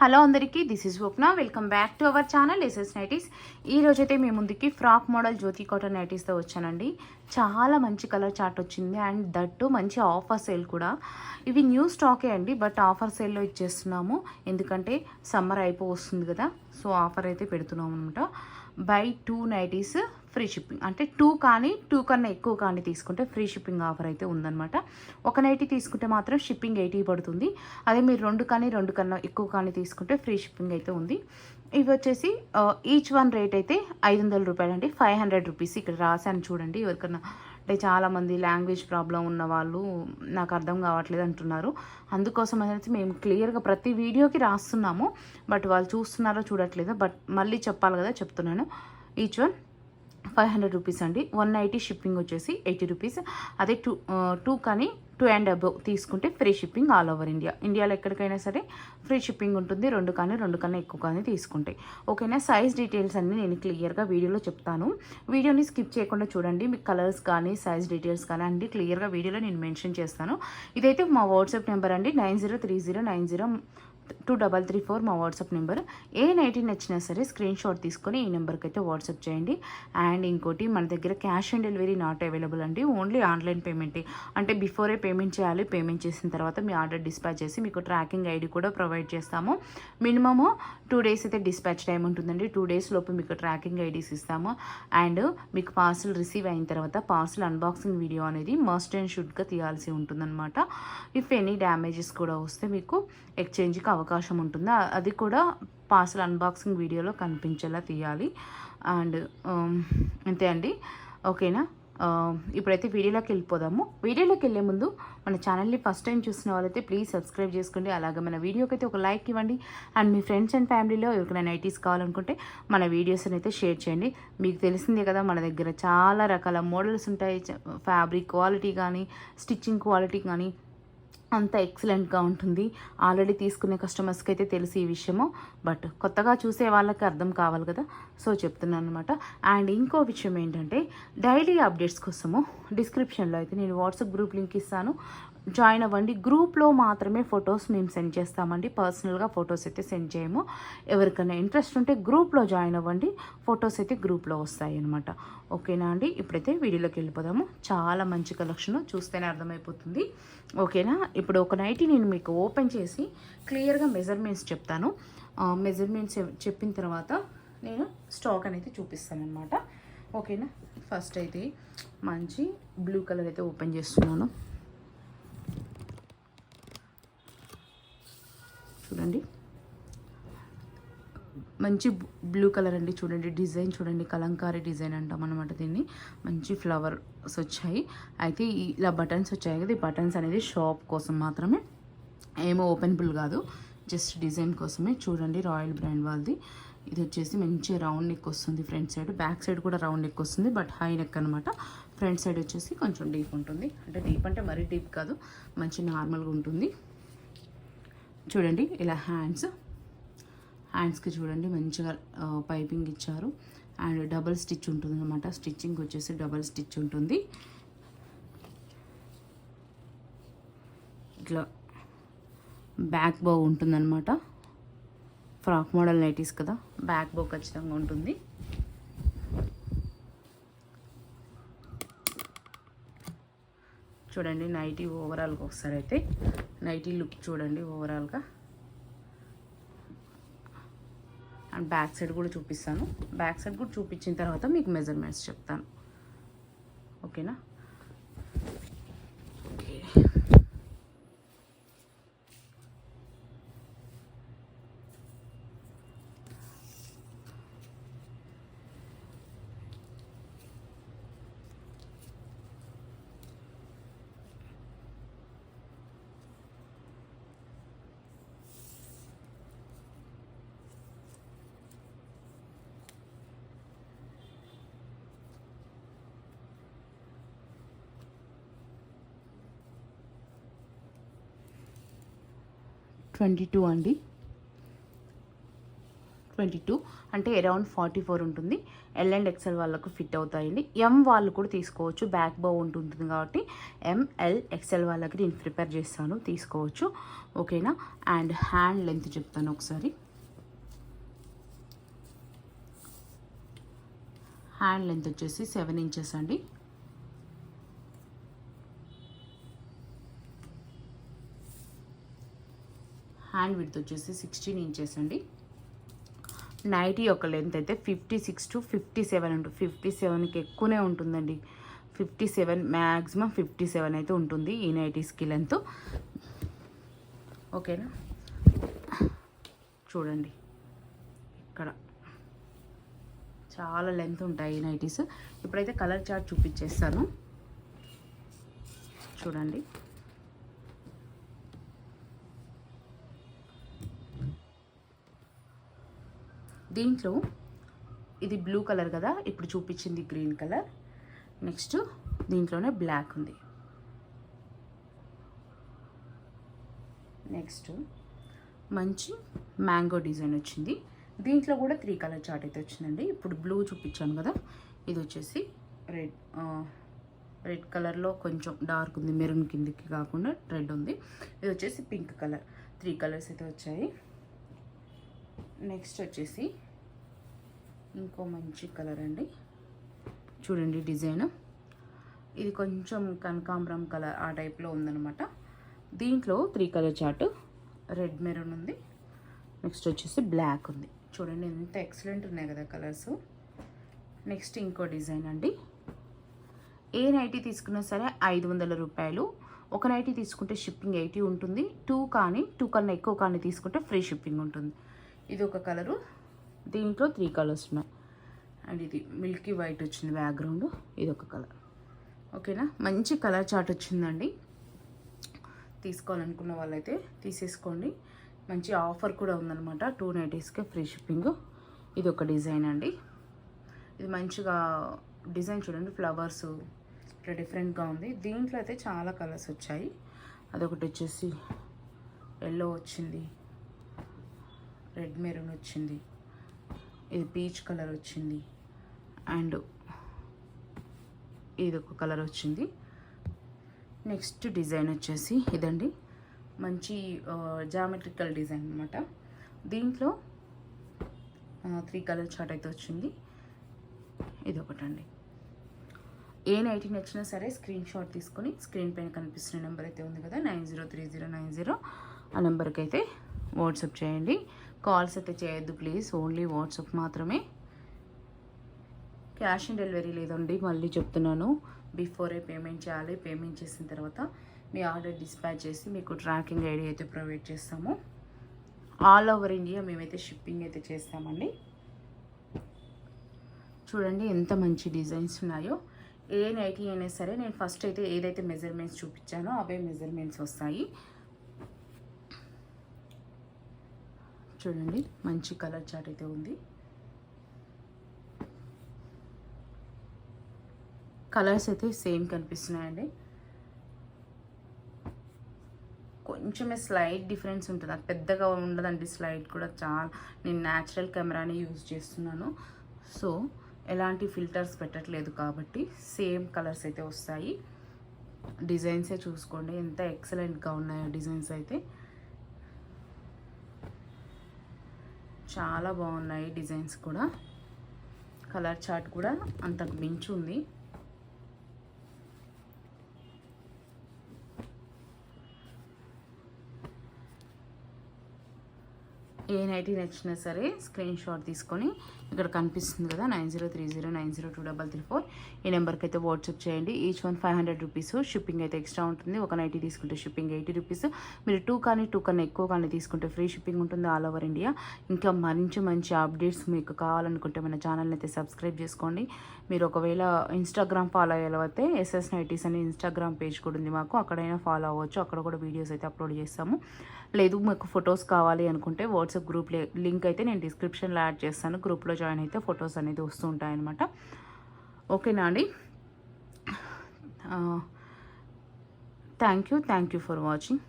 Hello అందరికీ, this is Swapna. Welcome back to our channel SS nighties. ఈ రోజైతే మీ ముందుకి ఫ్రాక్ మోడల్ జ్యోతి కాటన్ నైటీస్తో వచ్చానండి. చాలా మంచి కలర్ చార్ట్ వచ్చింది అండ్ దట్టు మంచి ఆఫర్ సేల్ కూడా. ఇవి న్యూ స్టాకే అండి, బట్ ఆఫర్ సేల్లో ఇచ్చేస్తున్నాము. ఎందుకంటే సమ్మర్ వస్తుంది కదా, సో ఆఫర్ అయితే పెడుతున్నాం అనమాట. బై 2 నైటీస్ ఫ్రీ షిప్పింగ్, అంటే 2 కానీ 2 కన్నా ఎక్కువ కానీ తీసుకుంటే ఫ్రీ షిప్పింగ్ ఆఫర్ అయితే ఉందన్నమాట. ఒక నైటీ తీసుకుంటే మాత్రం షిప్పింగ్ 80 పడుతుంది. అదే మీరు 2 కానీ 2 కన్నా ఎక్కువ కానీ తీసుకుంటే ఫ్రీ షిప్పింగ్ అయితే ఉంది. ఇవి వచ్చేసి ఈచ్ వన్ రేట్ అయితే 500 రూపాయలు అండి. 500 రూపీస్ ఇక్కడ రాశాను చూడండి. ఎవరికన్నా అంటే చాలామంది లాంగ్వేజ్ ప్రాబ్లం ఉన్న వాళ్ళు నాకు అర్థం కావట్లేదు అంటున్నారు. అందుకోసం అనేది మేము క్లియర్గా ప్రతి వీడియోకి రాస్తున్నాము, బట్ వాళ్ళు చూస్తున్నారో చూడట్లేదో, బట్ మళ్ళీ చెప్పాలి కదా, చెప్తున్నాను. ఈచ్ వన్ 500 రూపీస్ అండి. 190 షిప్పింగ్ వచ్చేసి 80 రూపీస్. అదే టూ కానీ 2 అండ్ అబవ్ తీసుకుంటే free shipping all over India. ఇండియాలో ఎక్కడికైనా సరే ఫ్రీ షిప్పింగ్ ఉంటుంది, 2 కానీ 2 కన్నా ఎక్కువ కానీ తీసుకుంటే. ఓకేనా. సైజ్ డీటెయిల్స్ అన్నీ నేను క్లియర్గా వీడియోలో చెప్తాను. వీడియోని స్కిప్ చేయకుండా చూడండి. మీకు కలర్స్ కానీ సైజ్ డీటెయిల్స్ కానీ అన్నీ క్లియర్గా వీడియోలో నేను మెన్షన్ చేస్తాను. ఇదైతే మా వాట్సాప్ నెంబర్ అండి, 9030902334 మా వాట్సాప్ నెంబర్. ఏ నైటీ నచ్చినా సరే స్క్రీన్ షాట్ తీసుకొని ఈ నెంబర్కి అయితే వాట్సాప్ చేయండి. అండ్ ఇంకోటి, మన దగ్గర cash on delivery not available అండి, ఓన్లీ ఆన్లైన్ పేమెంటే. అంటే బిఫోరే పేమెంట్ చేయాలి. పేమెంట్ చేసిన తర్వాత మీ ఆర్డర్ డిస్పాచ్ చేసి మీకు ట్రాకింగ్ ఐడి కూడా ప్రొవైడ్ చేస్తాము. మినిమము 2 డేస్ అయితే డిస్పాచ్ టైం ఉంటుందండి. 2 డేస్ లోపు మీకు ట్రాకింగ్ ఐడీస్ ఇస్తాము. అండ్ మీకు పార్సల్ రిసీవ్ అయిన తర్వాత పార్సల్ అన్బాక్సింగ్ వీడియో అనేది మస్ట్ అండ్ షుడ్గా తీయాల్సి ఉంటుందన్నమాట. ఇఫ్ ఎనీ డ్యామేజెస్ కూడా వస్తే మీకు ఎక్స్చేంజ్కి అవకాశం ఉంటుంది. అది కూడా పార్సల్ అన్బాక్సింగ్ వీడియోలో కనిపించేలా తీయాలి. అండ్ అంతే అండి. ఓకేనా. ఇప్పుడైతే వీడియోలోకి వెళ్ళిపోదాము. వీడియోలోకి వెళ్ళే ముందు మన ఛానల్ని ఫస్ట్ టైం చూసిన వాళ్ళైతే ప్లీజ్ సబ్స్క్రైబ్ చేసుకోండి. అలాగే మన వీడియోకి అయితే ఒక లైక్ ఇవ్వండి. అండ్ మీ ఫ్రెండ్స్ అండ్ ఫ్యామిలీలో ఎవరికైనా నైటీస్ కావాలనుకుంటే మన వీడియోస్ని అయితే షేర్ చేయండి. మీకు తెలిసిందే కదా, మన దగ్గర చాలా రకాల మోడల్స్ ఉంటాయి. ఫ్యాబ్రిక్ క్వాలిటీ కానీ స్టిచ్చింగ్ క్వాలిటీ కానీ అంత ఎక్సలెంట్గా ఉంటుంది. ఆల్రెడీ తీసుకునే కస్టమర్స్కి అయితే తెలిసి ఈ విషయము, బట్ కొత్తగా చూసే వాళ్ళకి అర్థం కావాలి కదా, సో చెప్తున్నాను అనమాట. అండ్ ఇంకో విషయం ఏంటంటే, డైలీ అప్డేట్స్ కోసము డిస్క్రిప్షన్లో అయితే నేను వాట్సాప్ గ్రూప్ లింక్ ఇస్తాను, జాయిన్ అవ్వండి. గ్రూప్లో మాత్రమే ఫొటోస్ మేము సెండ్ చేస్తామండి, పర్సనల్గా ఫొటోస్ అయితే సెండ్ చేయము. ఎవరికైనా ఇంట్రెస్ట్ ఉంటే గ్రూప్లో జాయిన్ అవ్వండి, ఫొటోస్ అయితే గ్రూప్లో వస్తాయి అనమాట. ఓకేనా అండి. ఇప్పుడైతే వీడియోలోకి వెళ్ళిపోదాము. చాలా మంచి కలెక్షన్, చూస్తేనే అర్థమైపోతుంది. ఓకేనా. ఇప్పుడు ఒక నైటీ నేను మీకు ఓపెన్ చేసి క్లియర్గా మెజర్మెంట్స్ చెప్తాను. మెజర్మెంట్స్ చెప్పిన తర్వాత నేను స్టాక్ అనేది చూపిస్తాను అనమాట. ఓకేనా. ఫస్ట్ అయితే మంచి బ్లూ కలర్ అయితే ఓపెన్ చేస్తున్నాను. చూడండి, మంచి బ్లూ కలర్ అండి. చూడండి డిజైన్, చూడండి కలంకారీ డిజైన్ అంటాం అనమాట దీన్ని. మంచి ఫ్లవర్స్ వచ్చాయి. అయితే ఇలా బటన్స్ వచ్చాయి కదా, ఈ బటన్స్ అనేది షాప్ కోసం మాత్రమే, ఏమో ఓపెనబుల్ కాదు, జస్ట్ డిజైన్ కోసమే. చూడండి రాయల్ బ్రాండ్ వాళ్ళది. ఇది వచ్చేసి మంచి రౌండ్ నెక్ వస్తుంది ఫ్రంట్ సైడ్, బ్యాక్ సైడ్ కూడా రౌండ్ నెక్ వస్తుంది, బట్ హై నెక్ అనమాట. ఫ్రంట్ సైడ్ వచ్చేసి కొంచెం డీప్ ఉంటుంది, అంటే డీప్ అంటే మరీ డీప్ కాదు, మంచి నార్మల్గా ఉంటుంది. చూడండి ఇలా హ్యాండ్స్కి చూడండి మంచిగా పైపింగ్ ఇచ్చారు. అండ్ డబల్ స్టిచ్ ఉంటుంది అనమాట. స్టిచ్చింగ్ వచ్చేసి డబల్ స్టిచ్ ఉంటుంది. ఇట్లా బ్యాక్ బో ఉంటుందన్నమాట. ఫ్రాక్ మోడల్ నైటీస్ కదా, బ్యాక్ బో ఖచ్చితంగా ఉంటుంది. చూడండి నైటీ ఓవరాల్గా ఒకసారి అయితే నైటీ లుక్ చూడండి ఓవరాల్గా. అండ్ బ్యాక్ సైడ్ కూడా చూపిస్తాను. బ్యాక్ సైడ్ కూడా చూపించిన తర్వాత మీకు మెజర్మెంట్స్ చెప్తాను. ఓకేనా. ఓకే. $22 అండి. 22 అంటే అరౌండ్ 44 ఉంటుంది. ఎల్ అండ్ ఎక్సెల్ వాళ్ళకు ఫిట్ అవుతాయండి. ఎం వాళ్ళు కూడా తీసుకోవచ్చు, బ్యాక్ బౌ ఉంటుంది కాబట్టి ఎంఎల్ ఎక్సెల్ వాళ్ళకి నేను ప్రిపేర్ చేస్తాను, తీసుకోవచ్చు. ఓకేనా. అండ్ హ్యాండ్ లెంత్ చెప్తాను ఒకసారి. హ్యాండ్ లెంత్ వచ్చేసి 7 ఇంచెస్ అండి. హ్యాండ్ విడ్త్ వచ్చేసి 16 ఇంచెస్ అండి. నైటీ యొక్క లెంత్ అయితే 56 to 57 ఉంటుంది. 57కి ఎక్కువనే ఉంటుందండి. 57 మ్యాక్సిమం 57 అయితే ఉంటుంది ఈ నైటీస్కి లెంత్. ఓకేనా. చూడండి ఇక్కడ చాలా లెంత్ ఉంటాయి ఈ నైటీస్. ఇప్పుడైతే కలర్ చార్ట్ చూపించేస్తాను చూడండి. దీంట్లో ఇది బ్లూ కలర్ కదా, ఇప్పుడు చూపించింది గ్రీన్ కలర్. నెక్స్ట్ దీంట్లోనే బ్లాక్ ఉంది. నెక్స్ట్ మంచి మ్యాంగో డిజైన్ వచ్చింది. దీంట్లో కూడా 3 కలర్ చార్ట్ అయితే వచ్చిందండి. ఇప్పుడు బ్లూ చూపించాను కదా, ఇది వచ్చేసి రెడ్ కలర్లో కొంచెం డార్క్ ఉంది, మెరూన్ కిందికి కాకుండా రెడ్ ఉంది. ఇది వచ్చేసి పింక్ కలర్. 3 కలర్స్ అయితే వచ్చాయి. నెక్స్ట్ వచ్చేసి ఇంకో మంచి కలర్ అండి. చూడండి డిజైన్, ఇది కొంచెం కనకాంబరం కలర్ ఆ టైప్లో ఉందన్నమాట. దీంట్లో 3 కలర్ చార్ట్, రెడ్ మెరూన్ ఉంది. నెక్స్ట్ వచ్చేసి బ్లాక్ ఉంది. చూడండి ఎంత ఎక్సలెంట్ ఉన్నాయి కదా కలర్స్. నెక్స్ట్ ఇంకో డిజైన్ అండి. ఏ నైటీ తీసుకున్నా సరే 500 రూపాయలు. ఒక నైటీ తీసుకుంటే షిప్పింగ్ 80 ఉంటుంది. 2 కన్నా ఎక్కువ కానీ తీసుకుంటే ఫ్రీ షిప్పింగ్ ఉంటుంది. ఇది ఒక కలరు. దీంట్లో 3 కలర్స్ ఉన్నాయి. అండ్ ఇది మిల్కీ వైట్ వచ్చింది బ్యాక్గ్రౌండ్, ఇది ఒక కలర్. ఓకేనా. మంచి కలర్ చార్ట్ వచ్చిందండి. తీసుకోవాలనుకున్న వాళ్ళైతే తీసేసుకోండి. మంచి ఆఫర్ కూడా ఉందన్నమాట. 2 నైటీస్కే ఫ్రీ షిప్పింగ్. ఇది ఒక డిజైన్ అండి. ఇది మంచిగా డిజైన్ చూడండి, ఫ్లవర్స్ ఇట్లా డిఫరెంట్గా ఉంది. దీంట్లో అయితే చాలా కలర్స్ వచ్చాయి. అదొకటి వచ్చేసి ఎల్లో వచ్చింది, రెడ్ మెరూన్ వచ్చింది, ఇది పీచ్ కలర్ వచ్చింది, అండ్ ఇది ఒక కలర్ వచ్చింది. నెక్స్ట్ డిజైన్ వచ్చేసి ఇదండి, మంచి జామెట్రికల్ డిజైన్ అనమాట. దీంట్లో 3 కలర్ చార్ట్ అయితే వచ్చింది. ఇది ఒకటండి. ఏ నైటీ నచ్చినా సరే స్క్రీన్ షాట్ తీసుకొని స్క్రీన్ పైన కనిపిస్తున్న నెంబర్ అయితే ఉంది కదా 903090, ఆ నెంబర్కి అయితే వాట్సాప్ చేయండి. కాల్స్ అయితే చేయొద్దు ప్లీజ్, ఓన్లీ వాట్సాప్ మాత్రమే. క్యాష్ ఆన్ డెలివరీ లేదండి, మళ్ళీ చెప్తున్నాను. బిఫోరే పేమెంట్ చేయాలి. పేమెంట్ చేసిన తర్వాత మీ ఆర్డర్ డిస్పాచ్ చేసి మీకు ట్రాకింగ్ ఐడి అయితే ప్రొవైడ్ చేస్తాము. ఆల్ ఓవర్ ఇండియా మేమైతే షిప్పింగ్ అయితే చేస్తామండి. చూడండి ఎంత మంచి డిజైన్స్ ఉన్నాయో. ఏ నైటీ అయినా సరే నేను ఫస్ట్ అయితే ఏదైతే మెజర్మెంట్స్ చూపించానో అవే మెజర్మెంట్స్ వస్తాయి. చూడండి మంచి కలర్ చార్ట్ అయితే ఉంది. కలర్స్ అయితే సేమ్ కనిపిస్తున్నాయండి. కొంచెమే స్లైట్ డిఫరెన్స్ ఉంటుంది, అది పెద్దగా ఉండదండి. స్లైట్ కూడా చాలా, నేను న్యాచురల్ కెమెరాని యూజ్ చేస్తున్నాను. సో ఎలాంటి ఫిల్టర్స్ పెట్టట్లేదు కాబట్టి సేమ్ కలర్స్ అయితే వస్తాయి. డిజైన్సే చూసుకోండి ఎంత ఎక్సలెంట్గా ఉన్నాయో. డిజైన్స్ అయితే చాలా బాగున్నాయి. డిజైన్స్ కూడా, కలర్ చార్ట్ కూడా అంతకు మించి ఉంది. ఏ నైటీ నచ్చినా సరే స్క్రీన్ షాట్ తీసుకొని ఇక్కడ కనిపిస్తుంది కదా 9030902334 ఈ నెంబర్కి అయితే వాట్సాప్ చేయండి. Each one 500 rupees. షిప్పింగ్ అయితే ఎక్స్ట్రా ఉంటుంది. ఒక నైటీ తీసుకుంటే షిప్పింగ్ 80 రూపీస్. మీరు 2 కన్నా ఎక్కువ కానీ తీసుకుంటే ఫ్రీ షిప్పింగ్ ఉంటుంది ఆల్ ఓవర్ ఇండియా. ఇంకా మంచి అప్డేట్స్ మీకు కావాలనుకుంటే మన ఛానల్ని అయితే సబ్స్క్రైబ్ చేసుకోండి. మీరు ఒకవేళ ఇన్స్టాగ్రామ్ ఫాలో అయ్యేవైతే ఎస్ఎస్ నైటీస్ అనే ఇన్స్టాగ్రామ్ పేజ్ కూడా ఉంది మాకు, అక్కడైనా ఫాలో అవ్వచ్చు. అక్కడ కూడా వీడియోస్ అయితే అప్లోడ్ చేస్తాము. లేదు మీకు ఫొటోస్ కావాలి అనుకుంటే వాట్సాప్ గ్రూప్ లింక్ అయితే నేను డిస్క్రిప్షన్లో యాడ్ చేస్తాను. గ్రూప్లో జాయిన్ అయితే ఫొటోస్ అనేది వస్తూ ఉంటాయన్నమాట. ఓకేనా అండి. Thank you for watching.